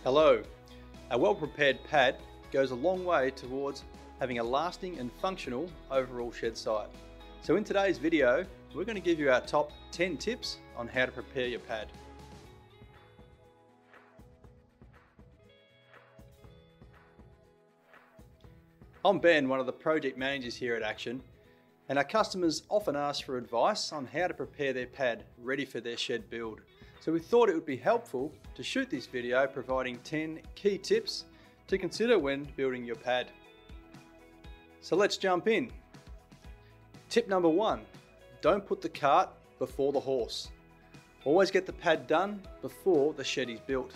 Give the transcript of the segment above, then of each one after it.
Hello. A well-prepared pad goes a long way towards having a lasting and functional overall shed site. So in today's video, we're going to give you our top 10 tips on how to prepare your pad. I'm Ben, one of the project managers here at Action, and our customers often ask for advice on how to prepare their pad ready for their shed build. So we thought it would be helpful to shoot this video providing 10 key tips to consider when building your pad. So let's jump in. Tip number 1, don't put the cart before the horse. Always get the pad done before the shed is built.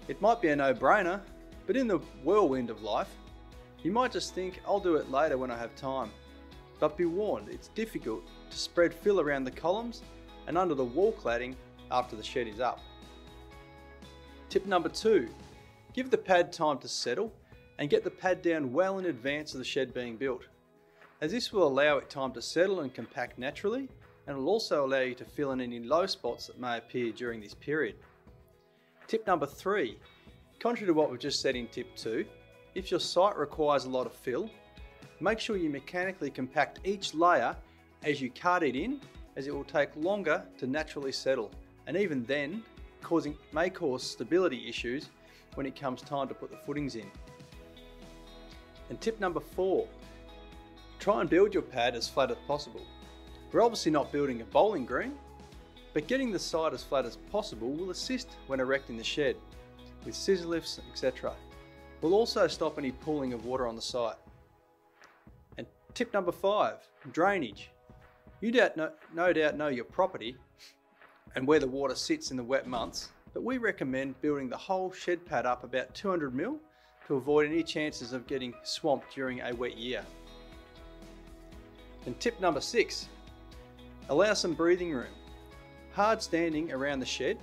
It might be a no-brainer, but in the whirlwind of life, you might just think, I'll do it later when I have time. But be warned, it's difficult to spread fill around the columns and under the wall cladding after the shed is up. Tip number 2, give the pad time to settle and get the pad down well in advance of the shed being built, as this will allow it time to settle and compact naturally, and will also allow you to fill in any low spots that may appear during this period. Tip number 3, contrary to what we've just said in tip 2, if your site requires a lot of fill, make sure you mechanically compact each layer as you cart it in, as it will take longer to naturally settle, and even then may cause stability issues when it comes time to put the footings in. And tip number 4, try and build your pad as flat as possible. We're obviously not building a bowling green, but getting the site as flat as possible will assist when erecting the shed with scissor lifts, etc. Will also stop any pooling of water on the site. And tip number 5, drainage. You no doubt know your property and where the water sits in the wet months, but we recommend building the whole shed pad up about 200 mil to avoid any chances of getting swamped during a wet year. And tip number 6, allow some breathing room. Hard standing around the shed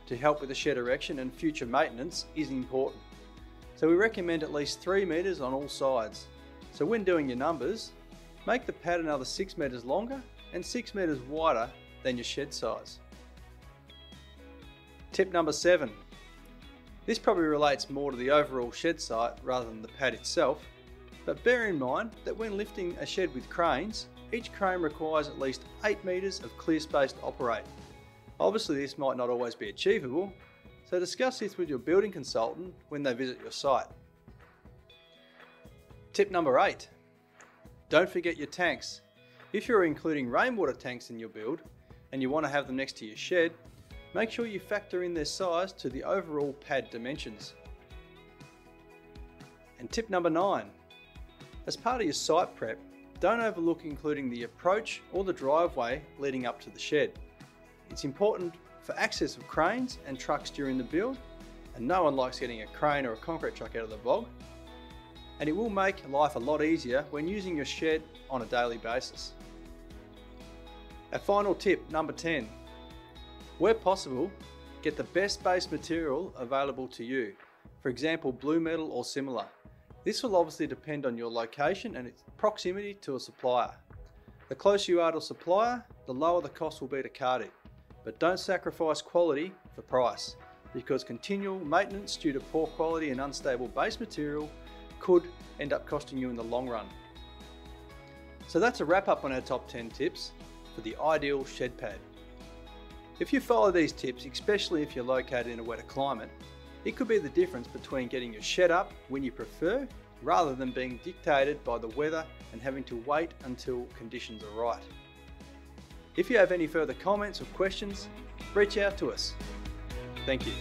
to help with the shed erection and future maintenance is important. So we recommend at least 3 meters on all sides. So when doing your numbers, make the pad another 6 meters longer and 6 meters wider than your shed size. Tip number 7. This probably relates more to the overall shed site rather than the pad itself, but bear in mind that when lifting a shed with cranes, each crane requires at least 8 meters of clear space to operate. Obviously this might not always be achievable, so discuss this with your building consultant when they visit your site. Tip number 8, don't forget your tanks. If you're including rainwater tanks in your build and you want to have them next to your shed, make sure you factor in their size to the overall pad dimensions. And tip number 9, as part of your site prep, don't overlook including the approach or the driveway leading up to the shed. It's important for access of cranes and trucks during the build, and no one likes getting a crane or a concrete truck out of the bog, and it will make life a lot easier when using your shed on a daily basis. Our final tip, number 10, where possible, get the best base material available to you, for example blue metal or similar. This will obviously depend on your location and its proximity to a supplier. The closer you are to a supplier, the lower the cost will be to cart it. But don't sacrifice quality for price, because continual maintenance due to poor quality and unstable base material could end up costing you in the long run. So that's a wrap up on our top 10 tips for the ideal shed pad. If you follow these tips, especially if you're located in a wetter climate, it could be the difference between getting your shed up when you prefer, rather than being dictated by the weather and having to wait until conditions are right. If you have any further comments or questions, reach out to us. Thank you.